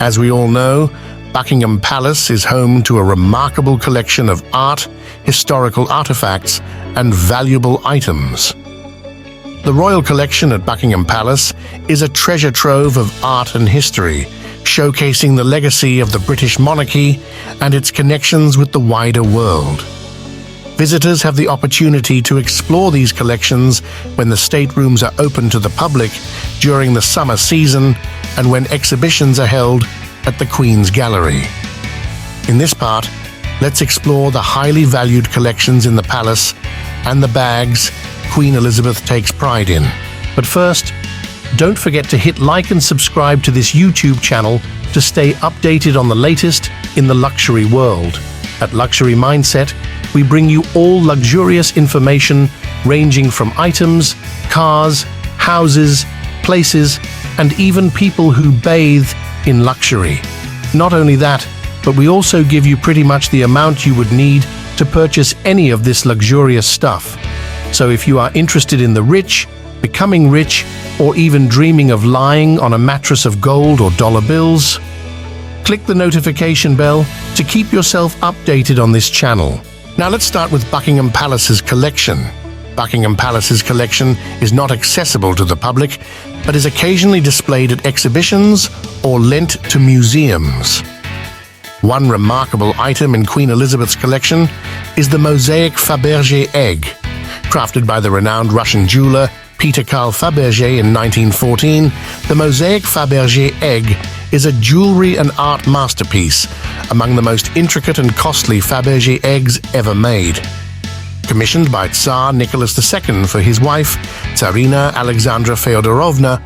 As we all know, Buckingham Palace is home to a remarkable collection of art, historical artifacts, and valuable items. The Royal Collection at Buckingham Palace is a treasure trove of art and history, showcasing the legacy of the British monarchy and its connections with the wider world. Visitors have the opportunity to explore these collections when the staterooms are open to the public during the summer season and when exhibitions are held at the Queen's Gallery. In this part, let's explore the highly valued collections in the palace and the bags Queen Elizabeth takes pride in. But first, don't forget to hit like and subscribe to this YouTube channel to stay updated on the latest in the luxury world. At Luxury Mindset, we bring you all luxurious information ranging from items, cars, houses, places, and even people who bathe in luxury. Not only that, but we also give you pretty much the amount you would need to purchase any of this luxurious stuff. So if you are interested in the rich, becoming rich, or even dreaming of lying on a mattress of gold or dollar bills, click the notification bell to keep yourself updated on this channel. Now let's start with Buckingham Palace's collection. Buckingham Palace's collection is not accessible to the public, but is occasionally displayed at exhibitions or lent to museums. One remarkable item in Queen Elizabeth's collection is the mosaic Fabergé egg. Crafted by the renowned Russian jeweler Peter Carl Fabergé in 1914, the mosaic Fabergé egg is a jewelry and art masterpiece, among the most intricate and costly Fabergé eggs ever made. Commissioned by Tsar Nicholas II for his wife, Tsarina Alexandra Feodorovna,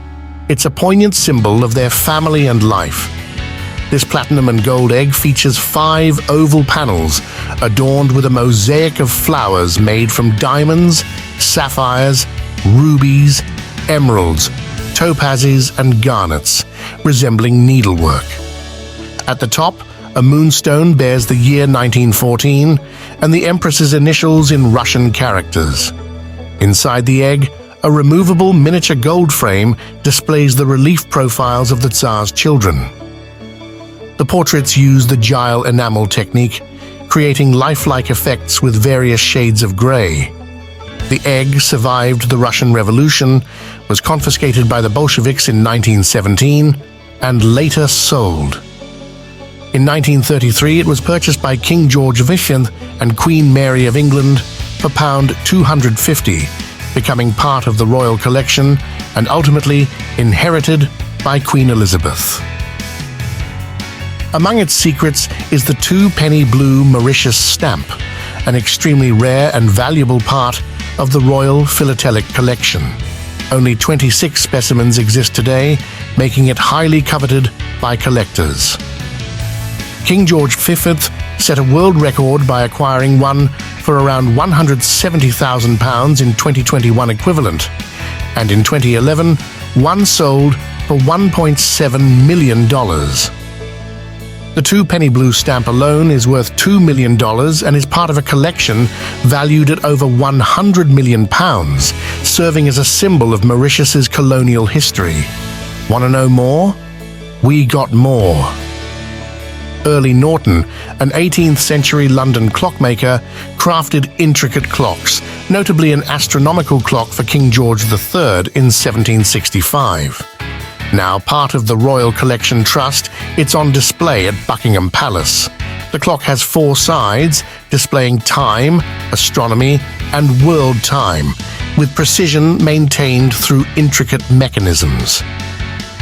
it's a poignant symbol of their family and life. This platinum and gold egg features 5 oval panels adorned with a mosaic of flowers made from diamonds, sapphires, rubies, emeralds, topazes, and garnets, resembling needlework. At the top, a moonstone bears the year 1914 and the Empress's initials in Russian characters. Inside the egg, a removable miniature gold frame displays the relief profiles of the Tsar's children. The portraits use the gel enamel technique, creating lifelike effects with various shades of gray. The egg survived the Russian Revolution, was confiscated by the Bolsheviks in 1917, and later sold. In 1933, it was purchased by King George V and Queen Mary of England for £250, becoming part of the royal collection and ultimately inherited by Queen Elizabeth. Among its secrets is the 2-penny blue Mauritius stamp, an extremely rare and valuable part of the Royal Philatelic Collection. Only 26 specimens exist today, making it highly coveted by collectors. King George V set a world record by acquiring one for around £170,000 in 2021 equivalent, and in 2011, one sold for $1.7 million. The 2-penny blue stamp alone is worth $2 million and is part of a collection valued at over £100 million, serving as a symbol of Mauritius's colonial history. Want to know more? We got more. Early Norton, an 18th century London clockmaker, crafted intricate clocks, notably an astronomical clock for King George III in 1765. Now part of the Royal Collection Trust, it's on display at Buckingham Palace. The clock has 4 sides, displaying time, astronomy, and world time, with precision maintained through intricate mechanisms.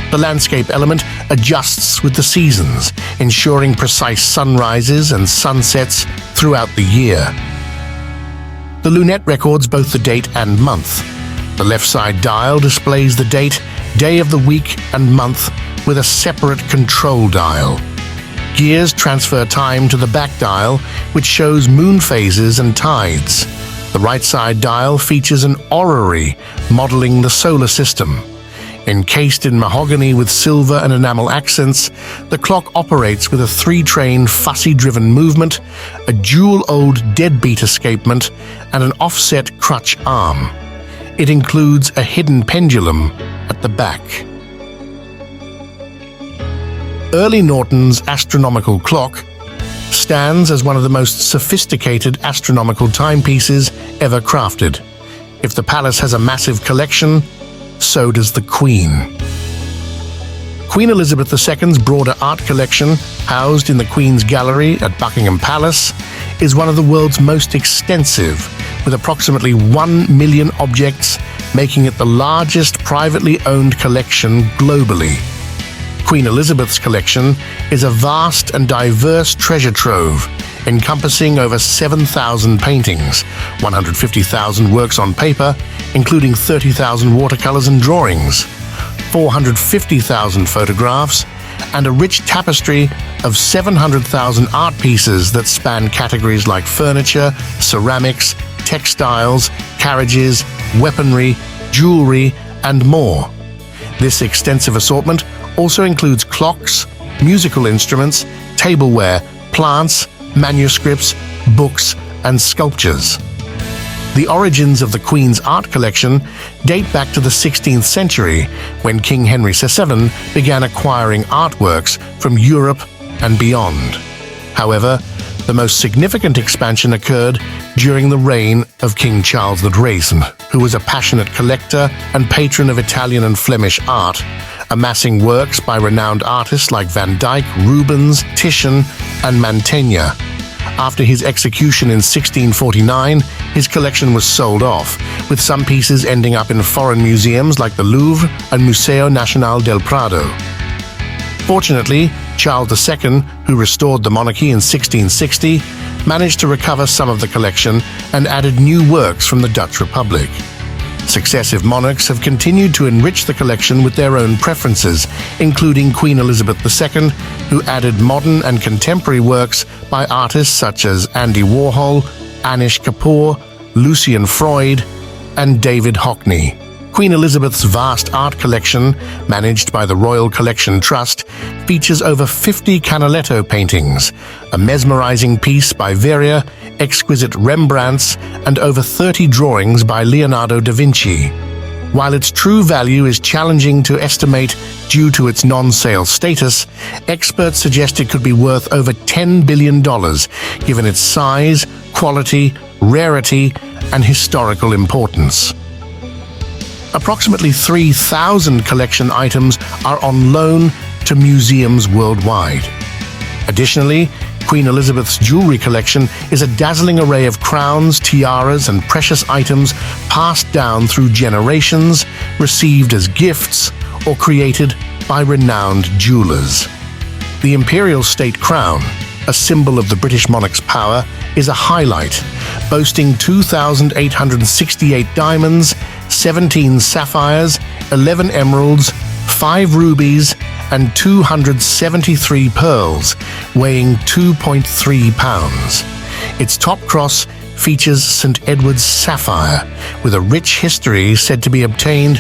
The landscape element adjusts with the seasons, ensuring precise sunrises and sunsets throughout the year. The lunette records both the date and month. The left side dial displays the date, day of the week, and month with a separate control dial. Gears transfer time to the back dial, which shows moon phases and tides. The right side dial features an orrery modeling the solar system. Encased in mahogany with silver and enamel accents, the clock operates with a 3-train fussy-driven movement, a dual-old deadbeat escapement, and an offset crutch arm. It includes a hidden pendulum at the back. Early Norton's astronomical clock stands as one of the most sophisticated astronomical timepieces ever crafted. If the palace has a massive collection, so does the Queen. Queen Elizabeth II's broader art collection, housed in the Queen's Gallery at Buckingham Palace, is one of the world's most extensive, with approximately 1 million objects, making it the largest privately owned collection globally. Queen Elizabeth's collection is a vast and diverse treasure trove, encompassing over 7,000 paintings, 150,000 works on paper, including 30,000 watercolors and drawings, 450,000 photographs, and a rich tapestry of 700,000 art pieces that span categories like furniture, ceramics, textiles, carriages, weaponry, jewelry, and more. This extensive assortment also includes clocks, musical instruments, tableware, plants, manuscripts, books, and sculptures. The origins of the Queen's art collection date back to the 16th century, when King Henry VII began acquiring artworks from Europe and beyond. However, the most significant expansion occurred during the reign of King Charles the Great, who was a passionate collector and patron of Italian and Flemish art, amassing works by renowned artists like Van Dyck, Rubens, Titian, and Mantegna. After his execution in 1649, his collection was sold off, with some pieces ending up in foreign museums like the Louvre and Museo Nacional del Prado. Fortunately, Charles II, who restored the monarchy in 1660, managed to recover some of the collection and added new works from the Dutch Republic. Successive monarchs have continued to enrich the collection with their own preferences, including Queen Elizabeth II, who added modern and contemporary works by artists such as Andy Warhol, Anish Kapoor, Lucian Freud, and David Hockney. Queen Elizabeth's vast art collection, managed by the Royal Collection Trust, features over 50 Canaletto paintings, a mesmerizing piece by Verrier, exquisite Rembrandts, and over 30 drawings by Leonardo da Vinci. While its true value is challenging to estimate due to its non-sale status, experts suggest it could be worth over $10 billion, given its size, quality, rarity, and historical importance. Approximately 3,000 collection items are on loan to museums worldwide. Additionally, Queen Elizabeth's jewelry collection is a dazzling array of crowns, tiaras, and precious items passed down through generations, received as gifts, or created by renowned jewelers. The Imperial State Crown, a symbol of the British monarch's power, is a highlight, boasting 2,868 diamonds, 17 sapphires, 11 emeralds, 5 rubies, and 273 pearls, weighing 2.3 pounds. Its top cross features St. Edward's sapphire, with a rich history said to be obtained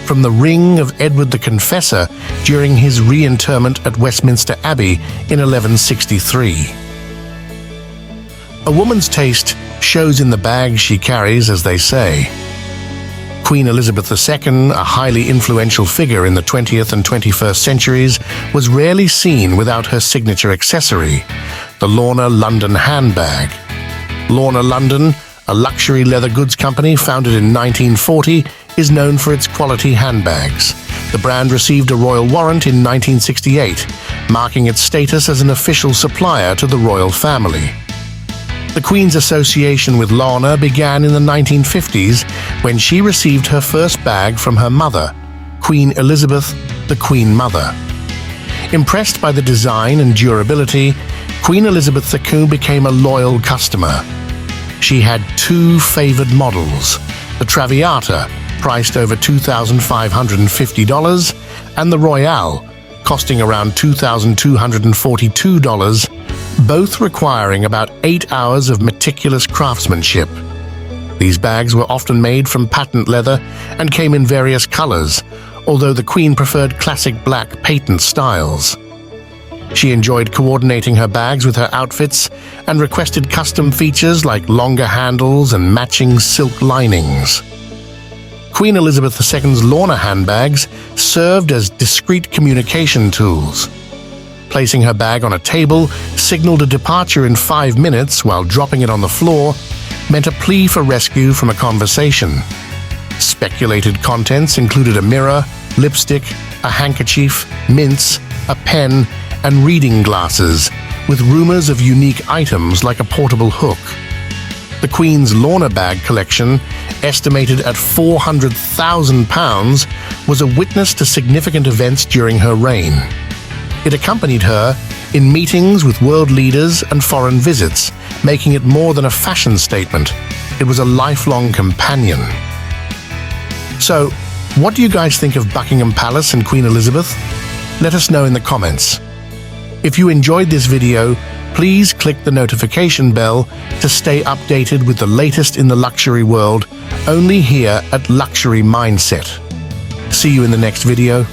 from the ring of Edward the Confessor during his reinterment at Westminster Abbey in 1163. A woman's taste shows in the bag she carries, as they say. Queen Elizabeth II, a highly influential figure in the 20th and 21st centuries, was rarely seen without her signature accessory, the Lorna London handbag. Lorna London, a luxury leather goods company founded in 1940, is known for its quality handbags. The brand received a royal warrant in 1968, marking its status as an official supplier to the royal family. The Queen's association with Lorna began in the 1950s when she received her first bag from her mother, Queen Elizabeth, the Queen Mother. Impressed by the design and durability, Queen Elizabeth II became a loyal customer. She had 2 favored models, the Traviata, priced over $2,550, and the Royale, costing around $2,242, both requiring about 8 hours of meticulous craftsmanship. These bags were often made from patent leather and came in various colors, although the Queen preferred classic black patent styles. She enjoyed coordinating her bags with her outfits and requested custom features like longer handles and matching silk linings. Queen Elizabeth II's Lorna handbags served as discreet communication tools. Placing her bag on a table signaled a departure in 5 minutes, while dropping it on the floor meant a plea for rescue from a conversation. Speculated contents included a mirror, lipstick, a handkerchief, mints, a pen, and reading glasses, with rumors of unique items like a portable hook. The Queen's Lorna bag collection, estimated at £400,000, was a witness to significant events during her reign. It accompanied her in meetings with world leaders and foreign visits, making it more than a fashion statement. It was a lifelong companion. So, what do you guys think of Buckingham Palace and Queen Elizabeth? Let us know in the comments. If you enjoyed this video, please click the notification bell to stay updated with the latest in the luxury world, only here at Luxury Mindset. See you in the next video.